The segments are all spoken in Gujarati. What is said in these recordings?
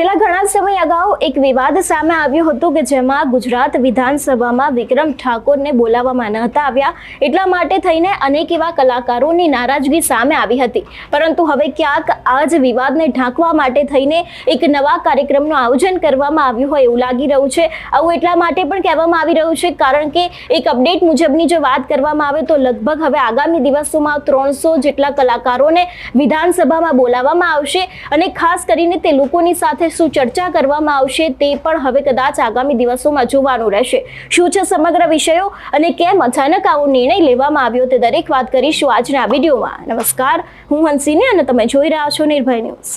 છેલ્લા ઘણા સમય અગાઉ એક વિવાદ સામે આવ્યો હતો કે જેમાં ગુજરાત વિધાનસભામાં વિક્રમ ઠાકોરને બોલાવવામાં ન હતા આવ્યા, એટલા માટે થઈને અનેક એવા કલાકારોની નારાજગી સામે આવી હતી. પરંતુ હવે ક્યાંક આ જ વિવાદને ઢાંકવા માટે થઈને એક નવા કાર્યક્રમનું આયોજન કરવામાં આવ્યું હોય એવું લાગી રહ્યું છે. આવું એટલા માટે પણ કહેવામાં આવી રહ્યું છે કારણ કે એક અપડેટ મુજબની જો વાત કરવામાં આવે તો લગભગ હવે આગામી દિવસોમાં 300 જેટલા કલાકારોને વિધાનસભામાં બોલાવવામાં આવશે અને ખાસ કરીને તે લોકોની સાથે શું ચર્ચા કરવામાં આવશે તે પણ હવે કદાચ આગામી દિવસોમાં જોવાનું રહેશે. શું છે સમગ્ર વિષયો અને કેમ અચાનક આવો નિર્ણય લેવામાં આવ્યો તે દરેક વાત કરીશું આજના વિડીયોમાં. નમસ્કાર, હું હંસિની અને તમે જોઈ રહ્યા છો નિર્ભય ન્યૂઝ.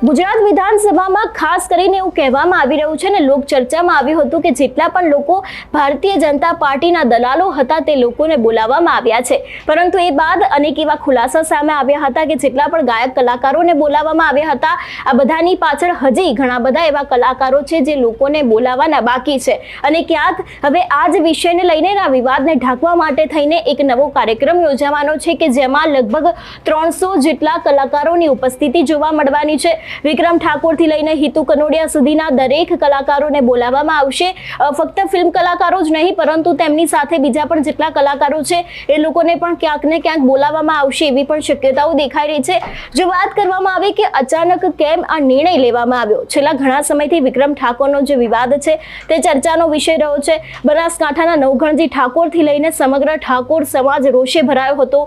ગુજરાત વિધાનસભામાં ખાસ કરીને એવું કહેવામાં આવી રહ્યું છે અને લોક ચર્ચામાં આવ્યું હતું કે જેટલા પણ લોકો ભારતીય જનતા પાર્ટીના દલાલો હતા તે લોકોને બોલાવવામાં આવ્યા છે. પરંતુ એ બાદ અનેક એવા ખુલાસા સામે આવ્યા હતા કે જેટલા પણ ગાયક કલાકારોને બોલાવવામાં આવ્યા હતા આ બધાની પાછળ હજી ઘણા બધા એવા કલાકારો છે જે લોકોને બોલાવવાના બાકી છે અને ક્યાંક હવે આ જ વિષયને લઈને આ વિવાદને ઢાંકવા માટે થઈને એક નવો કાર્યક્રમ યોજાવાનો છે કે જેમાં લગભગ 300 જેટલા કલાકારોની ઉપસ્થિતિ જોવા મળવાની છે. વિક્રમ ઠાકોરથી લઈને હિતુ કનોડિયા સુધીના દરેક કલાકારોને બોલાવવામાં આવશે. ફક્ત ફિલ્મ કલાકારો જ નહીં પરંતુ તેમની સાથે બીજા પણ જેટલા કલાકારો છે એ લોકોને પણ ક્યાંક ને ક્યાંક બોલાવવામાં આવશે એવી પણ શક્યતાઓ દેખાઈ રહી છે. જો વાત કરવામાં આવે કે અચાનક કેમ આ નિર્ણય લેવામાં આવ્યો, છેલ્લા ઘણા સમયથી વિક્રમ ઠાકોરનો જે વિવાદ છે તે ચર્ચાનો વિષય રહ્યો છે. બનાસકાંઠાના નવઘણજી ઠાકોરથી લઈને સમગ્ર ઠાકોર સમાજ રોષે ભરાયો હતો.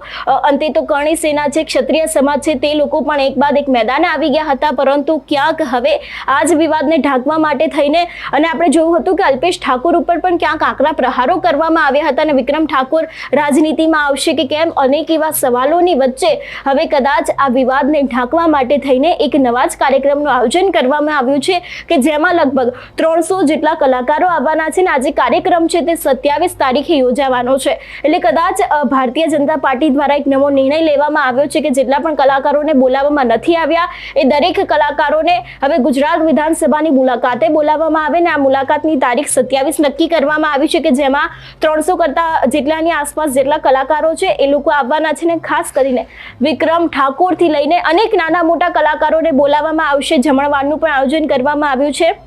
અંતે તો કરણી સેના છે, ક્ષત્રિય સમાજ છે, તે લોકો પણ એક બાદ એક મેદાને આવી ગયા હતા. પરંતુ ક્યાંક હવે આ જ વિવાદને ઢાંકવા માટે થઈને અને આપણે જોયું હતું કે અલ્પેશ ઠાકોર ઉપર પણ ક્યાંક આકરા પ્રહારો કરવામાં આવ્યા હતા અને વિક્રમ ઠાકોર રાજનીતિમાં આવશે કે કેમ અનેક એવા સવાલોની વચ્ચે હવે કદાચ આ વિવાદને ઢાંકવા માટે થઈને એક નવા જ કાર્યક્રમનું આયોજન કરવામાં આવ્યું છે કે જેમાં લગભગ 300 જેટલા કલાકારો આવવાના છે અને આજે કાર્યક્રમ છે તે 27 તારીખે યોજાવાનો છે. એટલે કદાચ ભારતીય જનતા પાર્ટી દ્વારા એક નવો નિર્ણય લેવામાં આવ્યો છે કે જેટલા પણ કલાકારોને બોલાવવામાં નથી આવ્યા એ દરેક કલાકારોને હવે ગુજરાત વિધાનસભાની મુલાકાતે બોલાવવામાં આવે ને આ મુલાકાતની તારીખ 27 નક્કી કરવામાં આવી છે કે જેમાં 300 કરતા જેટલાની આસપાસ જેટલા કલાકારો છે એ લોકો આવવાના છે ને ખાસ કરીને વિક્રમ ઠાકોરથી લઈને અનેક નાના મોટા કલાકારોને બોલાવવામાં આવશે. જમણવારનું પણ આયોજન કરવામાં આવ્યું છે.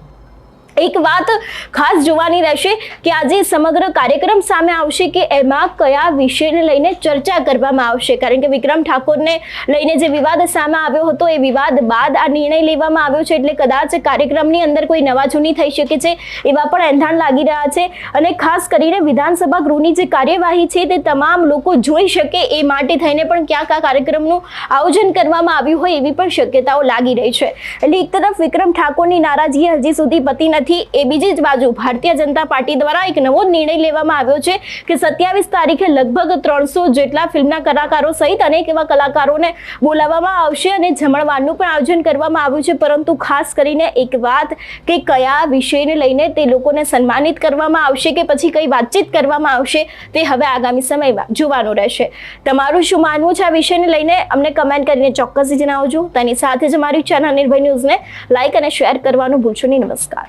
એક વાત ખાસ જોવાની રહેશે કે આજે સમગ્ર કાર્યક્રમ સામે આવશે કે એમાં કયા વિષયને લઈને ચર્ચા કરવામાં આવશે કારણ કે વિક્રમ ઠાકોરને લઈને જે વિવાદ સામે આવ્યો હતો એ વિવાદ બાદ આ નિર્ણય લેવામાં આવ્યો છે. એટલે કદાચ કાર્યક્રમની અંદર કોઈ નવા જૂની થઈ શકે છે એવા પણ એંધાણ લાગી રહ્યા છે અને ખાસ કરીને વિધાનસભા ગૃહની જે કાર્યવાહી છે તે તમામ લોકો જોઈ શકે એ માટે થઈને પણ ક્યાંક આ કાર્યક્રમનું આયોજન કરવામાં આવ્યું હોય એવી પણ શક્યતાઓ લાગી રહી છે. એટલે એક તરફ વિક્રમ ઠાકોરની નારાજગી હજી સુધી પતી નથી એ બીજી જ બાજુ ભારતીય જનતા પાર્ટી દ્વારા એક નવો નિર્ણય લેવામાં આવ્યો છે કે 27 તારીખે લગભગ 300 જેટલા ફિલ્મના કલાકારો સહિત અનેક એવા કલાકારોને બોલાવવામાં આવશે અને જમણવારનું પણ આયોજન કરવામાં આવ્યું છે. પરંતુ ખાસ કરીને એક વાત કે કયા વિષયને લઈને તે લોકોને સન્માનિત કરવામાં આવશે કે પછી કઈ વાતચીત કરવામાં આવશે તે હવે આગામી સમયમાં જોવાનું રહેશે. તમારું શું માનવું છે આ વિષયને લઈને અમને કમેન્ટ કરીને ચોક્કસથી જણાવજો. તેની સાથે જ અમારી ચેનલ નિર્ભય ન્યૂઝને લાઇક અને શેર કરવાનું ભૂલશો નહીં. નમસ્કાર.